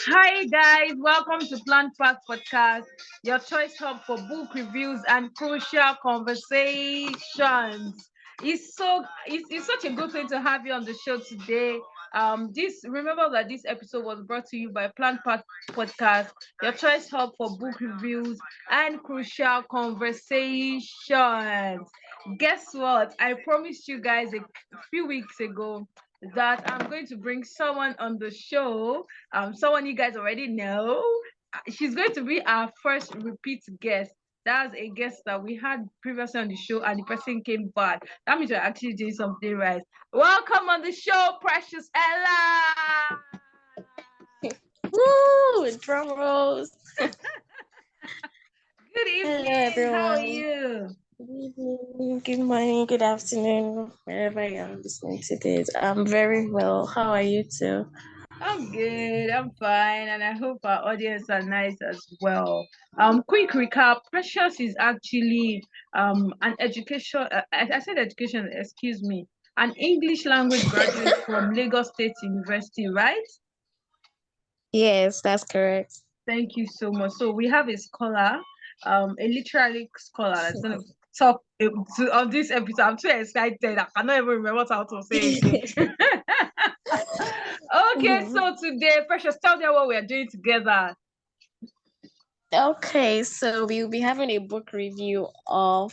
Hi guys, welcome to PlannedPath podcast, your choice hub for book reviews and crucial conversations. It's such a good thing to have you on the show today. This remember that this episode was brought to you by PlannedPath podcast, your choice hub for book reviews and crucial conversations. Guess what? I promised you guys a few weeks ago that I'm going to bring someone on the show, someone you guys already know. She's going to be our first repeat guest. That's a guest that we had previously on the show, and the person came back. That means we're actually doing something right. Welcome on the show, Precious Ella. Woo! Drum rolls. Good evening. Hello, everyone. How are you? Good evening, good morning, good afternoon, wherever you're listening to this. I'm very well. How are you too? I'm good. I'm fine, and I hope our audience are nice as well. Quick recap: Precious is actually an education. I said education. Excuse me. An English language graduate from Lagos State University, right? Yes, that's correct. Thank you so much. So we have a scholar, a literary scholar that's going to talk on this episode. I'm too excited. I cannot even remember how to say it. Okay, so today, Precious, tell them what we are doing together. Okay, so we'll be having a book review of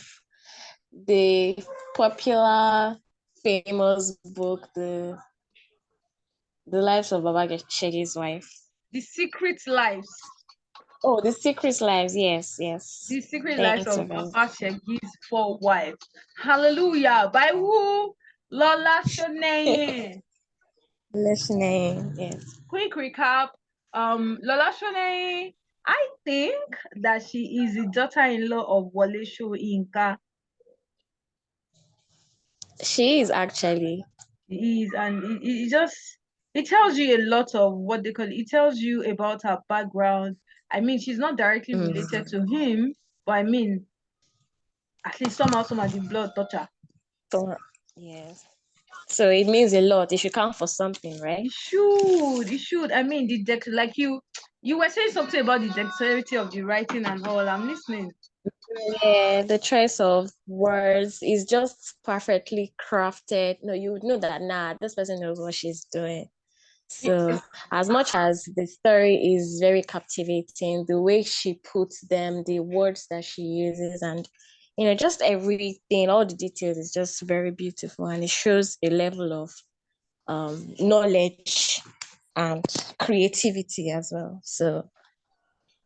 the popular, famous book, The Lives of Baba Segi's Wife. The Secret Lives. Oh, The Secret Lives. Yes. The Secret Lives Thanks, of Baba Segi's four wives. Hallelujah. By who? Lola Shoneyin. Listening. Yes. Quick recap. Lola Shoneyin, I think that she is the daughter-in-law of Wole Soyinka. She is actually. He is, and it tells you a lot of what they call it. It tells you about her background. I mean, she's not directly related to him, but I mean, at least somehow the blood touch her. Yes. So it means a lot. It should count for something, right? It should. I mean, like you were saying something about the dexterity of the writing and all. I'm listening. Yeah, the choice of words is just perfectly crafted. No, you would know that this person knows what she's doing. So as much as the story is very captivating, the way she puts them, the words that she uses, and just everything, all the details is just very beautiful, and it shows a level of knowledge and creativity as well. So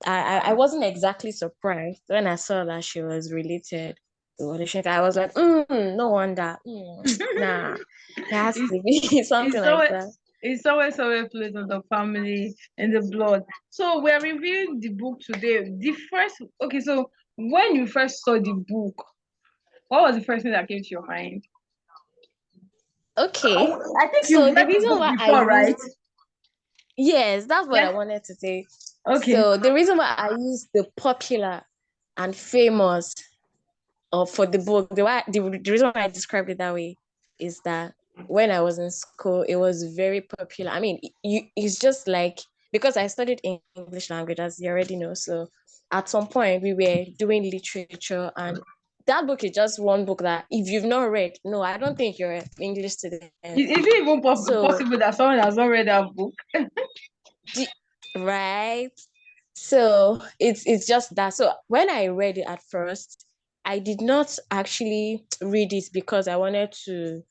I wasn't exactly surprised when I saw that she was related to Wole Soyinka. I was like, no wonder. Nah, it has to be something like that. It's always placed on the family and the blood. So we're reviewing the book today. So when you first saw the book, what was the first thing that came to your mind? Okay. I think you've read the book before, right? Yes, that's what I wanted to say. Okay. So the reason why I used the popular and famous for the book, the reason why I described it that way is that when I was in school, it was very popular. I mean, it's just like, because I studied English language, as you already know. So at some point, we were doing literature, and that book is just one book that if you've not read, no, I don't think you're an English student. Is it even possible that someone has not read that book? Right? So it's just that. So when I read it at first, I did not actually read it because I wanted to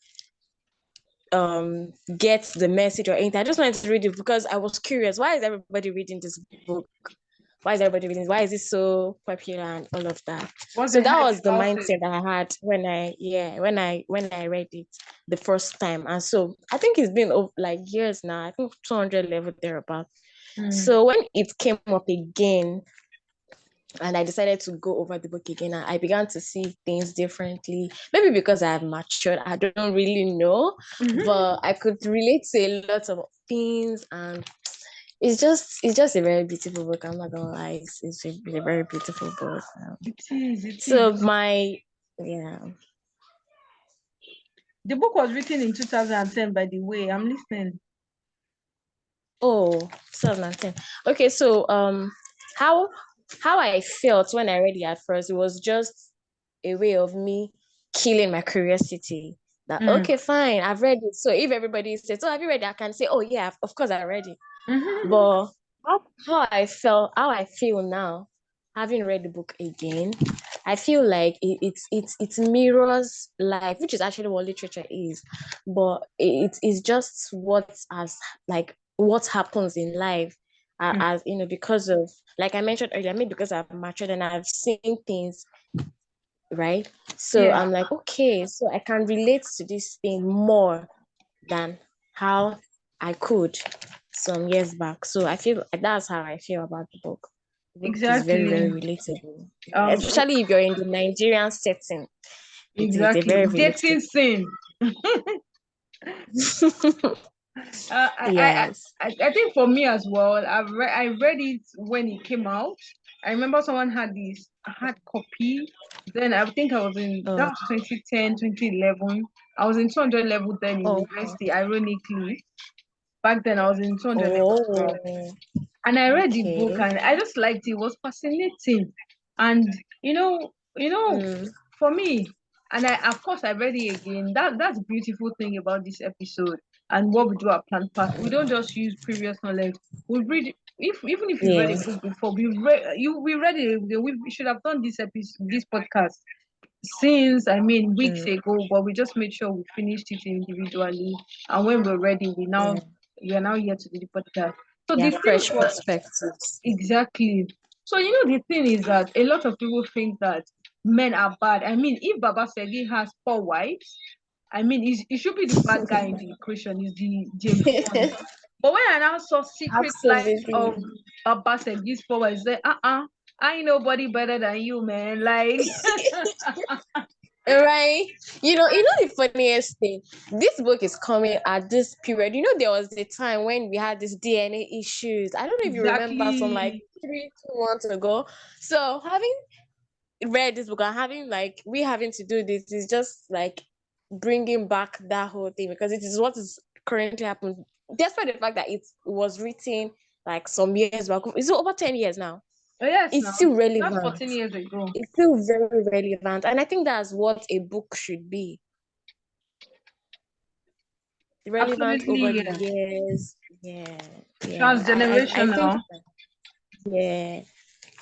get the message or anything. I just wanted to read it because I was curious. Why is everybody reading this book? Why is everybody reading? Why is it so popular and all of that? So that was the mindset that I had when I read it the first time. And so I think it's been like years now. I think 200 level thereabout. So when it came up again, and I decided to go over the book again, and I began to see things differently. Maybe because I have matured, I don't really know, but I could relate to a lot of things, and it's just a very beautiful book. I'm not gonna lie, it's a very beautiful book. It is. So the book was written in 2010, by the way. I'm listening. Oh, 2010. Okay, so how I felt when I read it at first, it was just a way of me killing my curiosity. That okay, fine, I've read it. So if everybody says, "Oh, have you read it?" I can say, "Oh yeah, of course I read it." But how I feel now, having read the book again, I feel like it mirrors life, which is actually what literature is. But it's just what has like what happens in life, as you know, because of, like I mentioned earlier, maybe because I've matured and I've seen things, right? So Yeah, I'm like, okay, so I can relate to this thing more than how I could some years back. So I feel that's how I feel about the book. The book is very, very exactly. relatable. Yeah, Um, especially if you're in the Nigerian setting. It's a exactly. very Dating relatable. scene. Uh, I, I, Yes. I think for me as well, I read it when it came out. I remember someone had this hard copy. Then I think I was in that Oh, was 2010, 2011. I was in 200 level then in oh, university, ironically. Back then I was in 200 level as well. oh, And I read the book okay. and I just liked it. It was fascinating. And Mm, for me, and I of course I read it again. That's the beautiful thing about this episode and what we do at Plan Path. We don't just use previous knowledge. We read if even if you've read yeah. a book before, we read it. We should have done this episode, this podcast since weeks Mm, ago, but we just made sure we finished it individually. And when we're ready, yeah. we are now here to do the podcast. So Yeah. the thing Fresh for perspectives. exactly. So the thing is that a lot of people think that men are bad. If Baba Segi has 4 wives, he should be the bad guy in the equation. Is the James Bond. But when I now saw Secret Life of Absolutely. Baba Segi's 4 wives, I say, I ain't nobody better than you, man. Like, Right. The funniest thing, this book is coming at this period. There was a time when we had this DNA issues. I don't know if you remember, some like exactly. 3 2 months ago. So having read this book and having like we having to do this is just like bringing back that whole thing, because it is what is currently happening. Despite the fact that it was written like some years back, it's over 10 years now. Oh, yes, It's now. still That's relevant. 14 years ago. It's still very relevant, and I think that's what a book should be, relevant over Absolutely, the yes. years. Yeah, yeah. I think Transgenerational. yeah,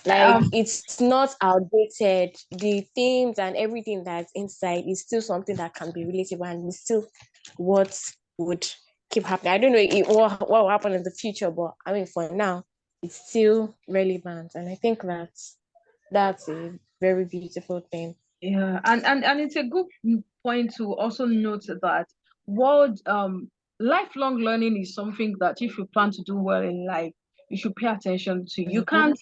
like Um, it's not outdated. The themes and everything that's inside is still something that can be relatable, and is still what would keep happening. I don't know what will happen in the future, but for now, it's still relevant, and I think that's a very beautiful thing. Yeah, and it's a good point to also note that world lifelong learning is something that if you plan to do well in life, you should pay attention to. Mhm.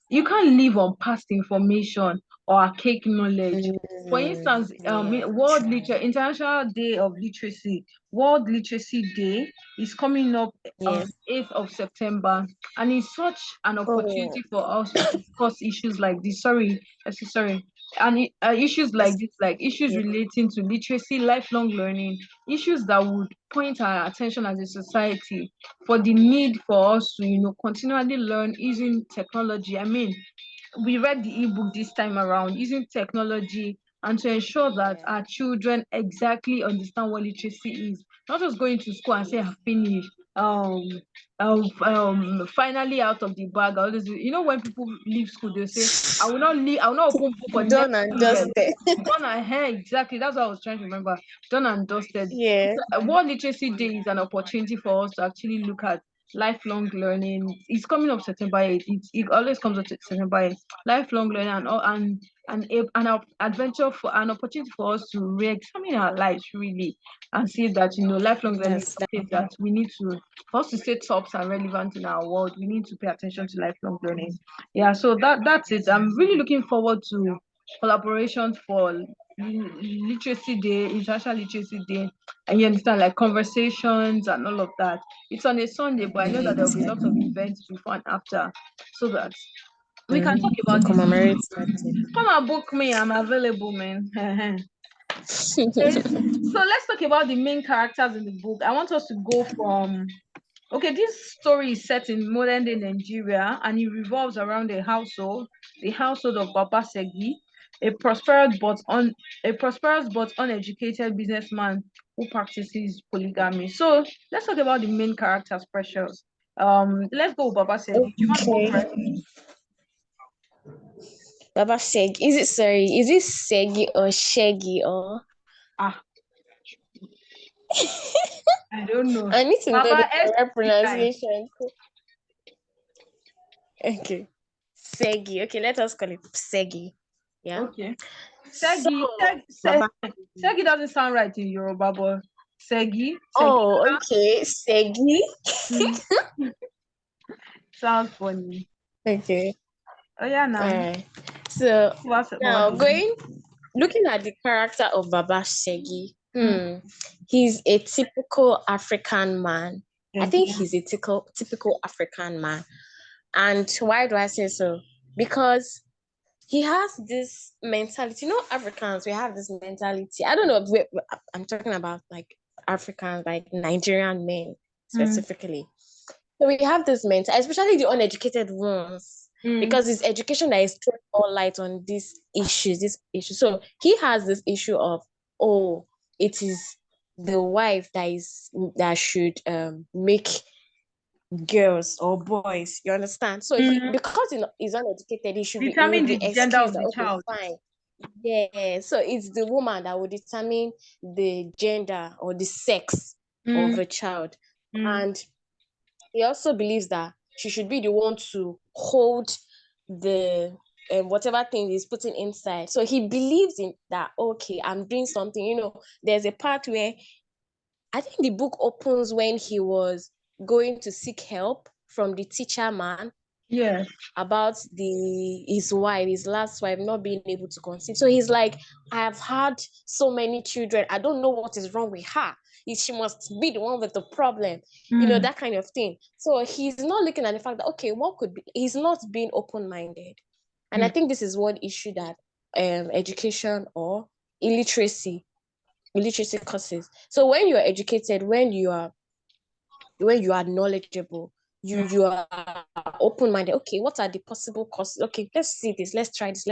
You can't live on past information or archaic knowledge. For instance, Yeah, World true. International Day of Literacy, World Literacy Day is coming up Yeah. on 8th of September, and it's such an Oh, opportunity for us to discuss issues like this. Sorry, and issues like this, like issues yeah. relating to literacy, lifelong learning, issues that would point our attention as a society for the need for us to continually learn using technology. We read the ebook this time around using technology and to ensure that Yeah. our children exactly understand what literacy is, not just going to school and say I've finished, finally out of the bag. Always, when people leave school they'll say I will not open book for the next Done and 2 years. dusted. Done and hair, exactly. That's what I was trying to remember. Done and dusted. Yeah. World Literacy Day is an opportunity for us to actually look at lifelong learning. It's coming up September 8th. It always comes up to September 8th. Lifelong learning and adventure for an opportunity for us to re-examine our lives really and see that lifelong learning is That's that. something that we need to, for us to stay tops and relevant in our world. We need to pay attention to lifelong learning. Yeah, so that's it. I'm really looking forward to collaborations for literacy day, international literacy day, and you understand, like conversations and all of that. It's on a Sunday, but I know that there'll be lots of events before and after, so that we can talk To about this. commemorate that Come and book me, I'm available, man. day. So let's talk about the main characters in the book. I want us to go from Okay, this story is set in modern day Nigeria and it revolves around the household of Baba Segi, a prosperous but uneducated businessman who practices polygamy. So let's talk about the main characters, Precious. Let's go with Baba Segi. Do you want to go Okay. first? Baba Segi. Is it Segi or Shaggy or Ah, I don't know. I need to know Baba the S. correct pronunciation. Okay. Segi. Okay, let us call it Segi. Yeah. Okay. So Baba Segi. Segi doesn't sound right in Yoruba, but Segi Oh, okay. Segi. mm, sounds funny. Okay. Oh yeah, All now right. So what's Baba now Segi? looking at the character of Baba Segi, Mm, he's a typical African man. I think okay. he's a typical African man. And why do I say so? Because he has this mentality. You know, Africans, we have this mentality. I don't know. I'm talking about like Africans, like Nigerian men Mm, specifically. So we have this mentality, especially the uneducated ones, mm, because it's education that is throwing all light on these issues. This issue. So he has this issue of, oh, it is the wife that should make girls or boys. You understand? So he mm. because he's uneducated, he Determine would the be gender excused of that the okay, child. fine. Yeah. So it's the woman that will determine the gender or the sex of Mm, a child. mm, And he also believes that she should be the one to hold the whatever thing he's putting inside. So he believes in that, okay, I'm doing something. There's a part where I think the book opens when he was going to seek help from the teacher man yes. about his last wife not being able to conceive. So he's like, I have had so many children. I don't know what is wrong with her. She must be the one with the problem, Mm, that kind of thing. So he's not looking at the fact that, okay, what could be, he's not being open-minded. And I mm, think this is one issue that education or illiteracy illiteracy causes. So when you're educated, when you are knowledgeable, you are open-minded. Okay, what are the possible causes? Okay, let's see this, let's try this.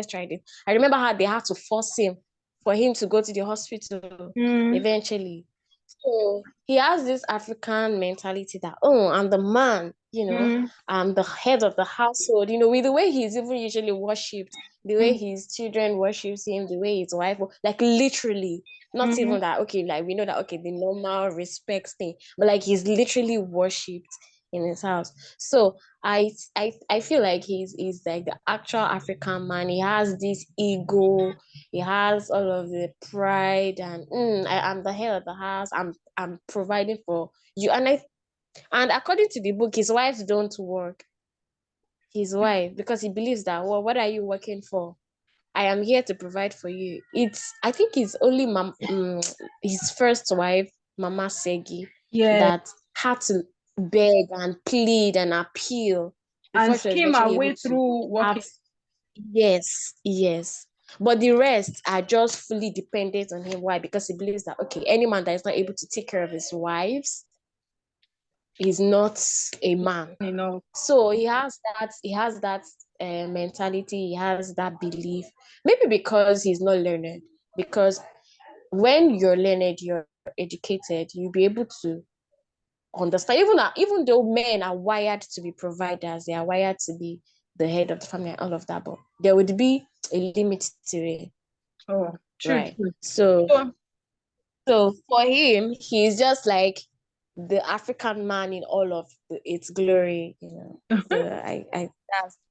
I remember how they had to force him for him to go to the hospital mm, eventually. So he has this African mentality that, oh, I'm the man, mm, I'm the head of the household, with the way he's even usually worshipped, the way mm, his children worships him, the way his wife, like literally, not mm. even that, okay, like we know that, okay, the normal respect thing, but like he's literally worshipped in his house. So I feel like he's like the actual African man. He has this ego, he has all of the pride, and I'm the head of the house. I'm providing for you, and according to the book, his wives don't work. His wife, because he believes that, well, what are you working for? I am here to provide for you. I think it's only his first wife, Mama Segi, Yeah. that had to beg and plead and appeal And before she was scheme our eventually able way to through have. working. Yes, yes. But the rest are just fully dependent on him. Why? Because he believes that, okay, any man that is not able to take care of his wives is not a man. You know. So he has that mentality, he has that belief. Maybe because he's not learned. Because when you're learned, you're educated, you'll be able to understand. Even though men are wired to be providers, they are wired to be the head of the family and all of that, but there would be a limit to it, Oh, true, right? true. So So, so for him, he's just like the African man in all of its glory. So I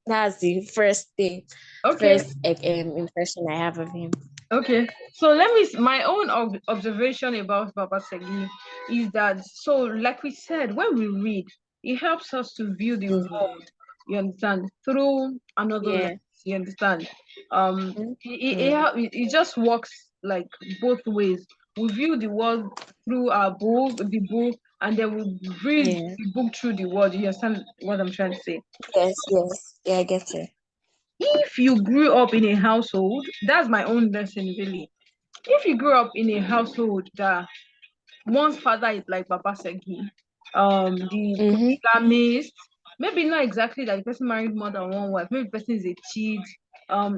that's the okay, first impression I have of him. okay. So my own observation about Baba Segi is that, so like we said, when we read, it helps us to view the Mm-hmm. world, you understand, through another lens, Yeah. you understand. Mm-hmm. It just works like both ways. We view the world through the book, and then we read Yeah. the book through the world. You understand what I'm trying to say? Yes, yes. Yeah, I get you. If you grew up in a household, that's my own lesson really. If you grew up in a household that one's father is like Baba Segi, the polygamist. Maybe not exactly that the person married more than one wife. Maybe the person is a cheat,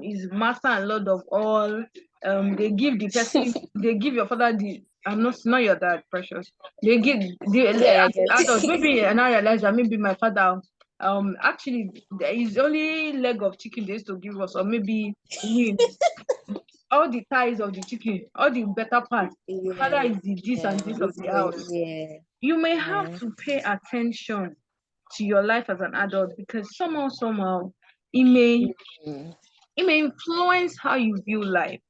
is master and lord of all. They give the person, they give your father the. I'm not your dad, Precious. They give the Yeah, I get adult. it. Maybe and I realize that maybe my father, actually there is only leg of chicken they used to give us, or maybe wing. All the thighs of the chicken, all the better part. Father Yeah, is the this and this of this the house. is You may have yeah. to pay attention to your life as an adult, because somehow it may Mm-hmm. it may influence how you view life.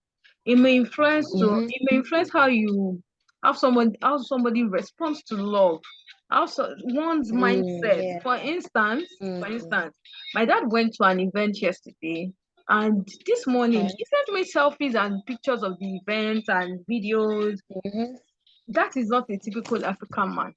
It may influence how somebody responds to love, one's mindset. Yeah. For instance, my dad went to an event yesterday, and this morning Okay. he sent me selfies and pictures of the event and videos. Mm-hmm. That is not a typical African man.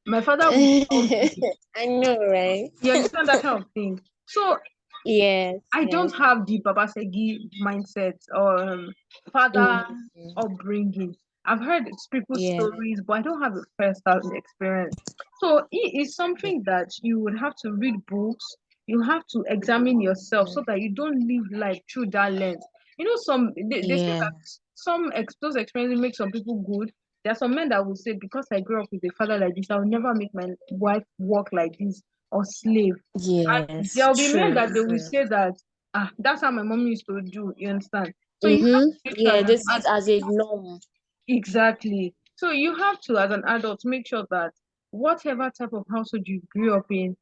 My father would tell me, I know, right? you understand that kind of thing. So Yes, I don't yes. have the Baba Segi mindset or father Mm-hmm. upbringing. I've heard people's Yeah. stories, but I don't have a first-hand experience. So it is Yeah. something that you would have to read books. You have to examine yourself so Mm. that you don't live life through that lens. They say Yeah. that those experiences make some people good. There are some men that will say, because I grew up with a father like this, I will never make my wife work like this or slave. And there Yes. will be men True. that they will True. say that, that's how my mom used to do. You understand? So you have Mm-hmm. to make sure Yeah, that they see it as a norm. exactly. So you have to, as an adult, make sure that whatever type of household you grew up in,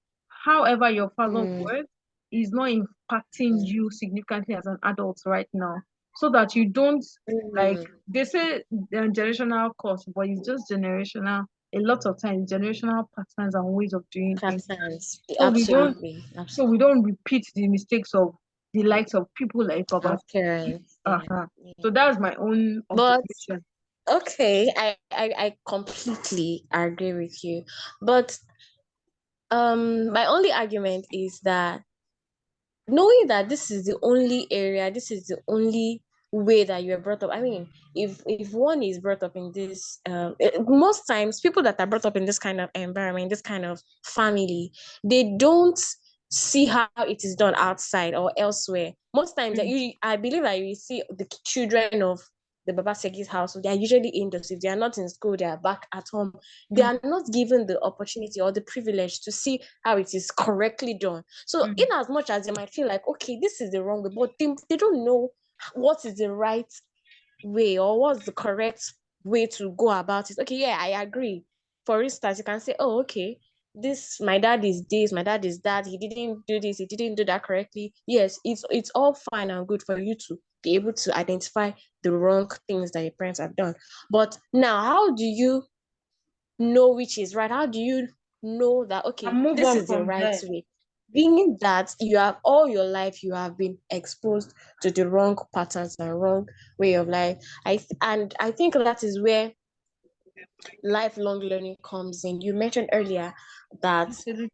however your father Mm. was, is not impacting you significantly as an adult right now. So that you don't, like Mm. they say, generational cost, but it's just generational. A lot of times, generational patterns and ways of doing things. Patterns. So we don't Absolutely. so we Absolutely. don't repeat the mistakes of the likes of people like Baba Our Segi. parents. Yeah. So Yeah. that's my own But observation. okay, I completely agree with you. But my only argument is that knowing that this is the only way that you're brought up. I mean, if one is brought up in this, most times people that are brought up in this kind of environment, this kind of family, they don't see how it is done outside or elsewhere. Most times, Mm, I believe that you see the children of the Baba Segi's house, they are usually indoors. If they are not in school, they are back at home. They mm, are not given the opportunity or the privilege to see how it is correctly done. So, in mm, as much as they might feel like, okay, this is the wrong way, but they don't know what is the right way or what's the correct way to go about it. Okay, yeah, I agree. For instance, you can say, oh, okay, this, my dad is that, he didn't do this, he didn't do that correctly. Yes, it's all fine and good for you to be able to identify the wrong things that your parents have done. But now, how do you know which is right? How do you know that, okay, and move this on is the from right there. way? Being that you have all your life, you have been exposed to the wrong patterns and wrong way of life. I think that is where lifelong learning comes in. You mentioned earlier that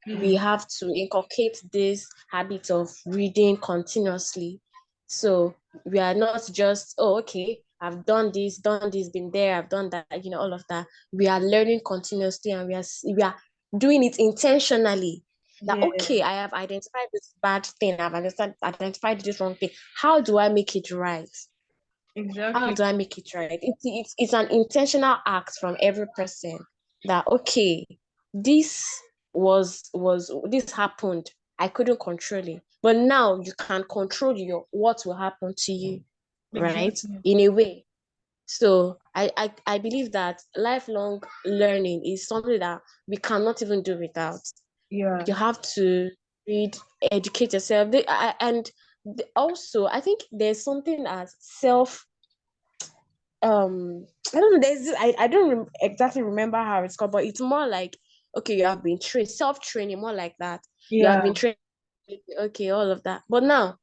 we Absolutely. have to inculcate this habit of reading continuously. So we are not just, oh, okay, I've done this, been there, I've done that, all of that. We are learning continuously and we are doing it intentionally. That Yeah, okay, I have identified this bad thing, identified this wrong thing. How do I make it right? How exactly. do I make it right? It's an intentional act from every person that okay, this this happened. I couldn't control it. But now you can control your what will happen to you, right? Exactly. In a way. So I believe that lifelong learning is something that we cannot even do without. Yeah. You have to read, educate yourself. And also, I think there's something as self I don't know, I don't exactly remember how it's called, but it's more like okay, you have been trained, self-training, more like that. You have Yeah. been trained, okay, all of that. But now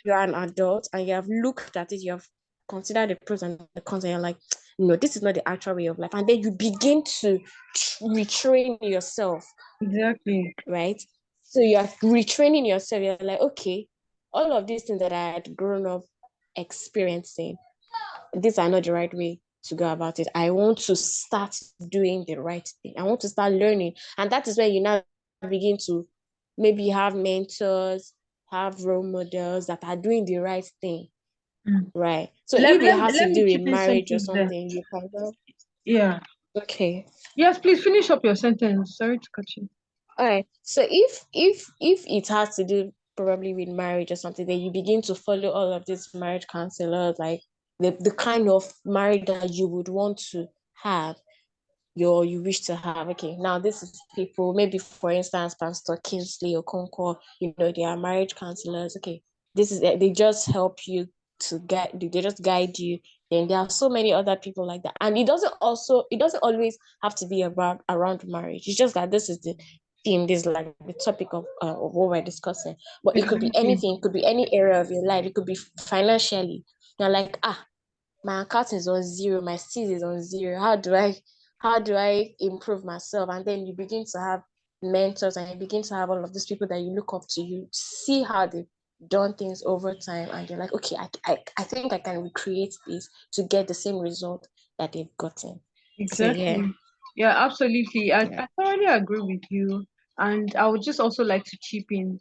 you're an adult and you have looked at it, you have considered the pros and the cons, and you're like, no, this is not the actual way of life. And then you begin to retrain yourself, Exactly. right? So you're retraining yourself. You're like, okay, all of these things that I had grown up experiencing, these are not the right way. to go about it. I want to start doing the right thing. I want to start learning. And that is when you now begin to maybe have mentors, have role models that are doing the right thing. Right. So Let, if it let, has let to me do with chip in marriage or something there. something, you can go. Yeah. Okay. Yes, please finish up your sentence. Sorry to cut you. All right. So if it has to do probably with marriage or something, then you begin to follow all of these marriage counselors, like the kind of marriage that you would want to have, you wish to have. Okay, now this is people, maybe for instance, Pastor Kingsley or Concord, they are marriage counselors. Okay, this is they just help you to guide, they just guide you. Then there are so many other people like that. And it doesn't always have to be about around marriage. It's just that this is the theme, this is like the topic of what we're discussing. But it could be Exactly. anything, it could be any area of your life, it could be financially. Now, like, my account is on zero, my seed is on zero. How do I improve myself? And then you begin to have mentors, and you begin to have all of these people that you look up to, you see how they've done things over time, and you're like, okay, I think I can recreate this to get the same result that they've gotten. So yeah. Exactly. Yeah, absolutely. I, Yeah. I thoroughly agree with you. And I would just also like to chip in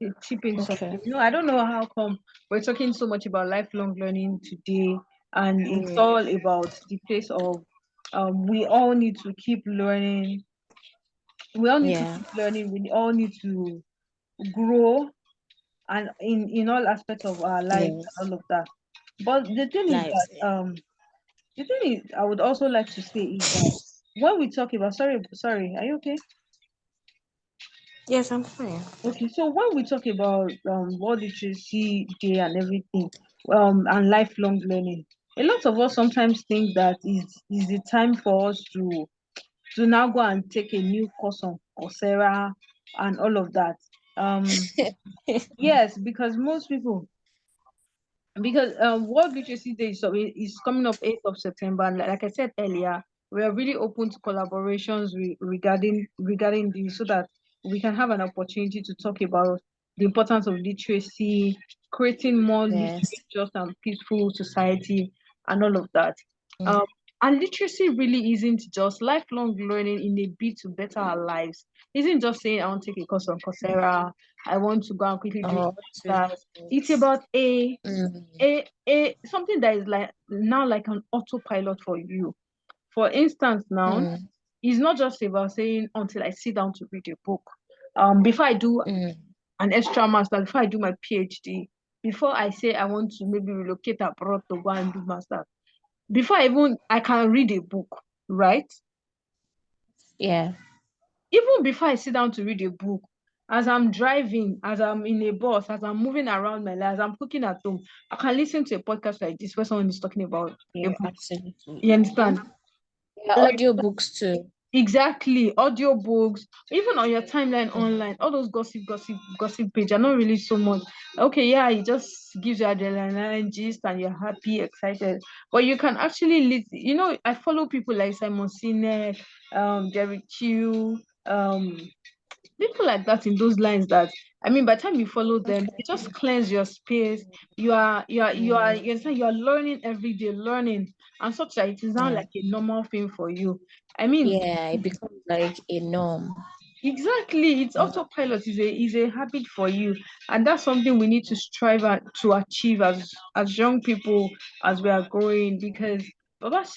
Okay. something. I don't know how come we're talking so much about lifelong learning today, and it's all about the place of we all need to keep learning. We all need to Yeah. keep learning. We all need to grow, and in all aspects of our lives Yes. and all of that. But the thing is Lives. that the thing is I would also like to say is that when we talk about sorry, are you okay? Yes, I'm fine. Okay, so when we talk about World Literacy Day and everything, and lifelong learning, a lot of us sometimes think that is the time for us to now go and take a new course on Coursera and all of that. Yes, because most people, because World Literacy Day is coming up 8th of September, and like I said earlier, we are really open to collaborations regarding this, so that we can have an opportunity to talk about the importance of literacy, creating more Yes. literate and peaceful society, and all of that. Mm. Um, and literacy really isn't just lifelong learning in a bid to better our lives. Isn't just saying I want to take a course on Coursera, I want to go and quickly do Oh, to that. It's this. about Mm. a something that is like now like an autopilot for you. For instance, now Mm. it's not just about saying until I sit down to read a book. Before I do Mm. an extra master, before I do my PhD, before I say I want to maybe relocate abroad to go and do master, before I can read a book, right? Yeah. Even before I sit down to read a book, as I'm driving, as I'm in a bus, as I'm moving around my life, as I'm cooking at home, I can listen to a podcast like this where someone is talking about a Yeah, book. absolutely. You understand? Yeah, Like audiobooks too. exactly, audiobooks, even on your timeline Mm. online, all those gossip page are not really so much. Okay, yeah, it just gives you adrenaline gist and you're happy, excited. But you can actually listen. I follow people like Simon Sinek, Jerry Chew, people like that in those lines that by the time you follow them, Okay. it just cleanse your space. Mm. You understand, you are learning every day, learning and such that it is now Mm. like a normal thing for you. I mean, Yeah, it becomes like a norm. exactly, it's Mm. autopilot is a habit for you, and that's something we need to strive to achieve as young people as we are growing. Because Baba Yes.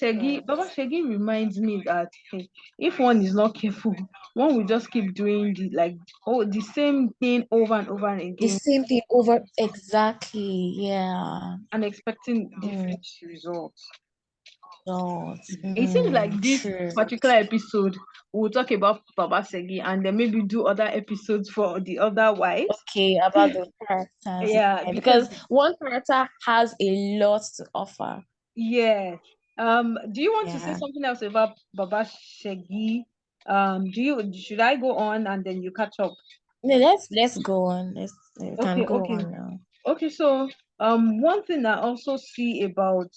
Segi reminds me that hey, if one is not careful, one will just keep doing the same thing over and over and The again same thing over exactly. Yeah. and expecting Mm. different results. Lord. It seems like Mm. this True. particular episode we'll talk about Baba Segi and then maybe do other episodes for the other wives. Okay, about the characters. Yeah, Yeah, because because one character has a lot to offer. yeah. Do you want to say Yeah. something else about Baba Shegi? Should I go on and then you catch up? No, let's go on. We can Okay, go okay. on now. Okay, so one thing I also see about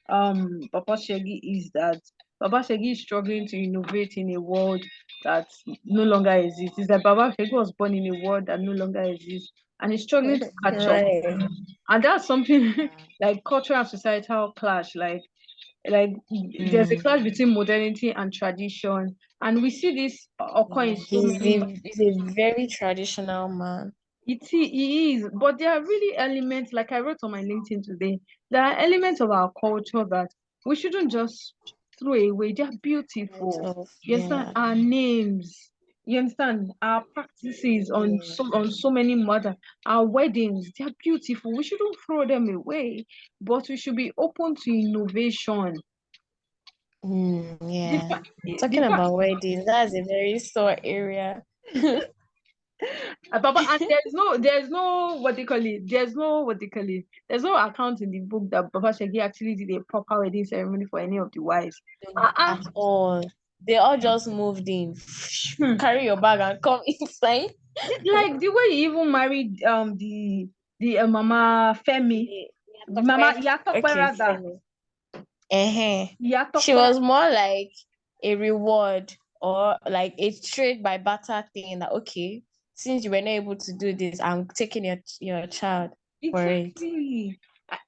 Baba Shegi is that Baba Shegi is struggling to innovate in a world that no longer exists. It's that Baba Shegi was born in a world that no longer exists and is struggling to catch up. Right. And that's something like cultural and societal clash. Like like there's a clash between modernity and tradition, and we see this occur in so many. He's a very traditional man. He is, but there are really elements, like I wrote on my LinkedIn today, there are elements of our culture that we shouldn't just throw away. They're beautiful. You understand? Yeah. Our names, you understand? Our practices on so many matters, our weddings, they're beautiful. We shouldn't throw them away, but we should be open to innovation. The Yeah. fact, Talking the fact, about weddings, that's a very sore area. Baba, and there's no what they call it. There's no account in the book that Baba Segi actually did a proper wedding ceremony for any of the wives. Uh-uh. At all. They all just moved in. Hmm. Carry your bag and come inside. Like the way he even married the Mama Femi, Mama Yatokwe Okay, rather. Femi. Uh-huh. She Yatokwe. was more like a reward or like a trade by barter thing that okay, since you were not able to do this, I'm taking your child for it. Exactly.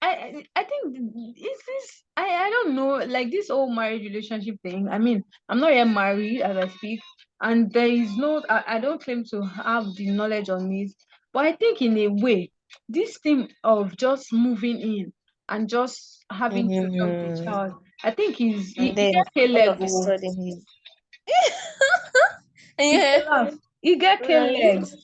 I think is this I don't know, like this whole marriage relationship thing. I mean, I'm not yet married as I speak, and there is no I don't claim to have the knowledge on this, but I think in a way, this thing of just moving in and just having to help the Mhm. child, I think is And he then get K all leg. of a sudden he's He yeah. get laugh. He get K Right. legs.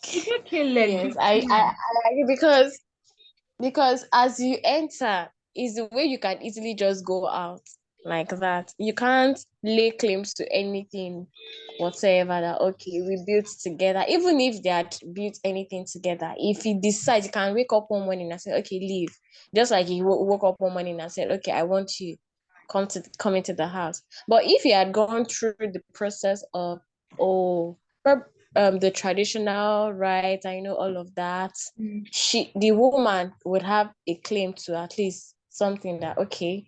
He get K leg Yes, big I agree because as you enter is the way you can easily just go out like that. You can't lay claims to anything whatsoever that okay, we built together. Even if they had built anything together, if he decides, you can wake up one morning and say, okay, leave. Just like he woke up one morning and said, okay, I want you come into the house. But if he had gone through the process of oh the traditional rites, I know all of that, time. the woman would have a claim to at least something that okay,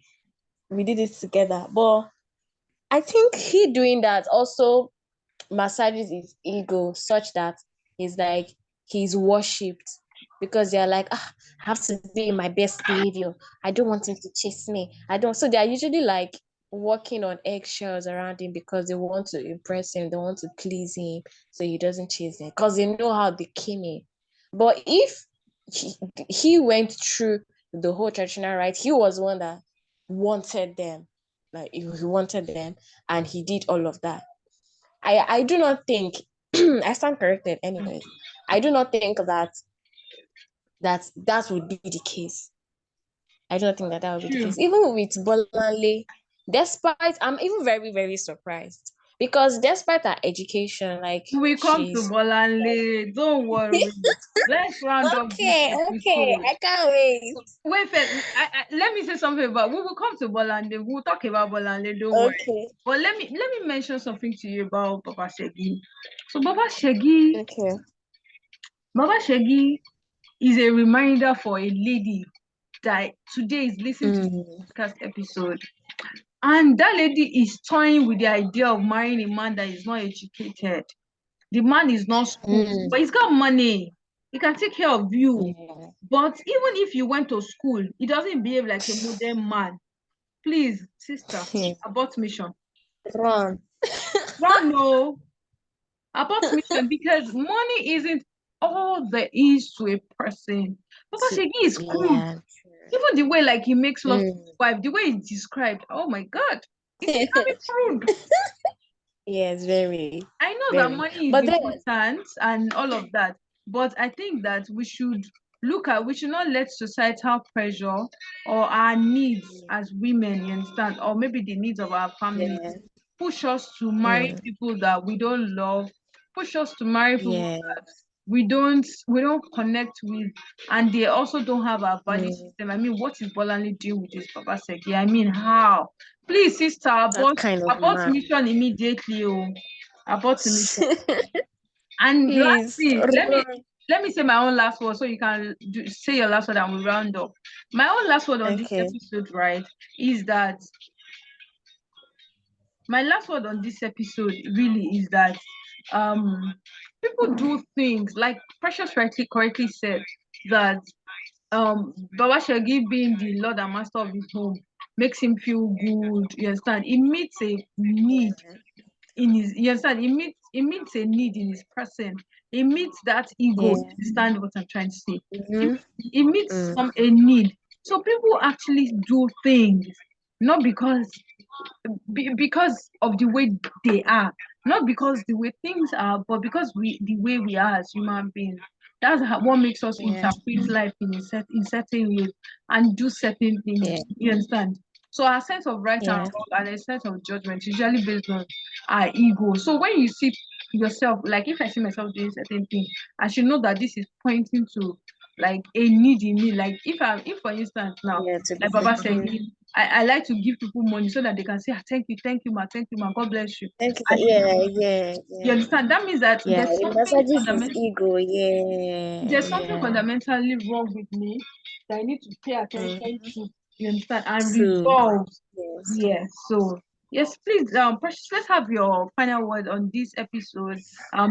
we did it together. But I think he doing that also massages his ego such that he's like he's worshipped because they're like I have to be in my best behavior. I don't want him to chase me. I don't. So they're usually like walking on eggshells around him because they want to impress him. They want to please him so he doesn't chase them because they know how they came in. But if he, he went through the whole traditional right, he was one that wanted them. Like he wanted them and he did all of that. I do not think I stand corrected anyways. I do not think that would be the case. I do not think that would be the True. case. Even with Bolanle, despite I'm even very very surprised because despite her education, like We come to she's Bolanle. Don't worry. Let's round up this okay, episode. I can't wait. Wait first. Let me say something about. We will come to Bolanle. We'll talk about Bolanle. Don't worry. Okay, But let me mention something to you about Baba Segi. So okay. Baba Shegi is a reminder for a lady that today is listening to Mm, this podcast episode. And that lady is toying with the idea of marrying a man that is not educated. The man is not school, mm, but he's got money. He can take care of you. yeah. But even if you went to school, he doesn't behave like a modern man. Please, sister, Yeah. abort mission. Run. Run, no, abort mission because money isn't all there is to a person. Papa Shegi is crude. Yeah. Even the way like he makes love to Mm. his wife, the way it's described, oh my God, it's becoming crude. Yes, very, I know that very. money is But then, important and all of that, but I think that we should not let societal pressure or our needs as women, you understand, or maybe the needs of our family yeah, push us to marry mm, people that we don't love, push us to marry people yeah, that we don't connect with, and they also don't have our value mm, system. I mean, what is Bolanle doing with his Papa Seki? I mean, how? Please, sister, that kind of abort man. mission immediately. Oh, abort mission. And Please lastly, run. let me say my own last word so you can say your last word and we round up. My own last word on this Okay. episode, right, is that my last word on this episode really is that um people do things like Precious correctly said that Baba Segi being the Lord and Master of his home makes him feel good. You understand? It meets a need in his. You understand? It meets a need in his person. It meets that ego. You understand what I'm trying to say? It meets a need. So people actually do things not because of the way they are, not because the way things are, but because the way we are as human beings. That's what makes us interpret life in certain ways and do certain things. You understand? So our sense of right and wrong and a sense of judgment is usually based on our ego. So when you see yourself, like if I see myself doing certain things, I should know that this is pointing to like a need in me. Like if for instance now, like Baba said, I like to give people money so that they can say, thank you, ma, God bless you. Thank you. You understand? That means that there's it something massages his ego. there's something fundamentally wrong with me that I need to pay attention to. You understand? And True. resolve. Yes. Yeah. So yes, please, Precious, let's have your final word on this episode.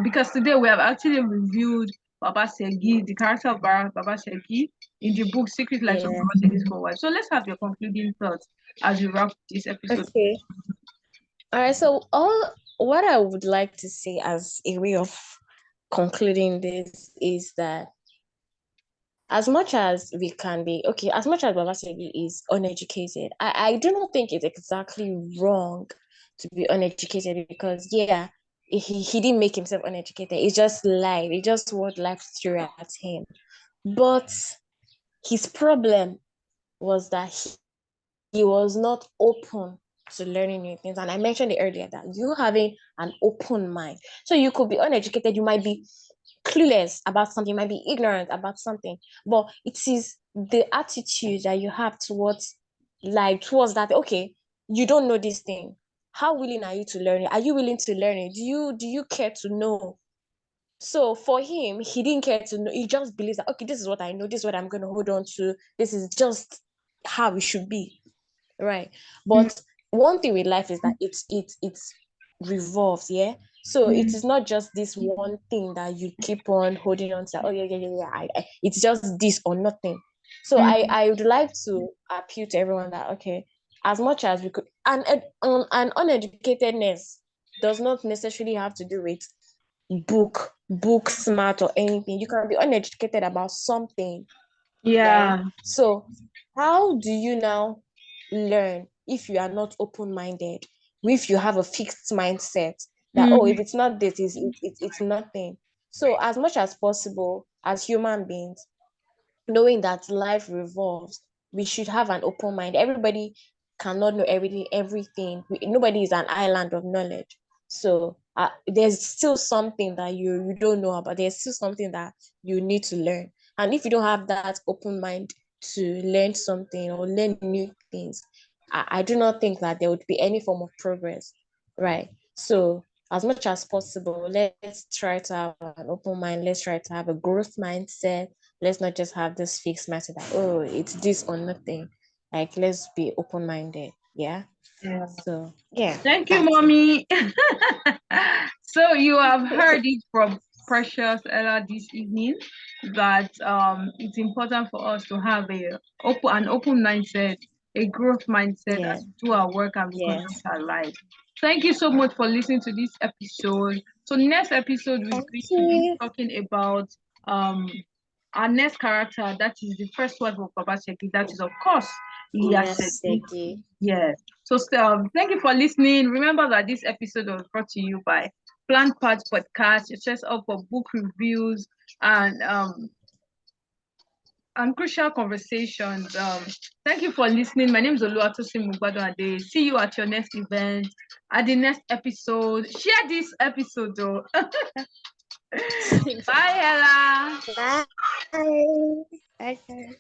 Because today we have actually reviewed Baba Segi, the character of Baba Segi in the book Secret Lives of Baba Segi's Wife. So let's have your concluding thoughts as we wrap this episode. Okay. All right. So what I would like to say as a way of concluding this is that as much as we can be, okay, as much as Baba Segi is uneducated, I do not think it's exactly wrong to be uneducated because, he didn't make himself uneducated. It's just life. It's just what life threw at him. But his problem was that he was not open to learning new things. And I mentioned it earlier that you having an open mind. So you could be uneducated, you might be clueless about something, you might be ignorant about something, but it is the attitude that you have towards that, okay, you don't know this thing. How willing are you to learn it? Are you willing to learn it? Do you care to know? So for him, he didn't care to know. He just believes that, okay, this is what I know. This is what I'm going to hold on to. This is just how it should be. Right. But one thing with life is that it revolves, yeah. So it is not just this one thing that you keep on holding on to. Oh it's just this or nothing. So I would like to appeal to everyone that, okay, as much as we could, and uneducatedness does not necessarily have to do with book smart or anything. You can be uneducated about something. Yeah. So how do you now learn if you are not open-minded? If you have a fixed mindset that, if it's not this, it's nothing. So as much as possible, as human beings, knowing that life revolves, we should have an open mind. Everybody cannot know everything. Nobody is an island of knowledge. So there's still something that you don't know about. There's still something that you need to learn. And if you don't have that open mind to learn something or learn new things, I do not think that there would be any form of progress, right? So as much as possible, let's try to have an open mind. Let's try to have a growth mindset. Let's not just have this fixed mindset that, it's this or nothing. Like, let's be open-minded. Yeah. So Thank you, mommy. So you have heard it from Precious Ella this evening that it's important for us to have an open mindset, a growth mindset as we do our work and we conduct our life. Thank you so much for listening to this episode. So next episode we're going to be talking about our next character, that is the first wife of Baba Segi, that is of course Segi. Yes. So thank you for listening. Remember that this episode was brought to you by PlannedPath podcast. It sets up for book reviews and crucial conversations. Thank you for listening. My name is Oluwatosin Mogbadunade. See you at your next event, at the next episode. Share this episode though. Bye, Ella. Bye. Bye.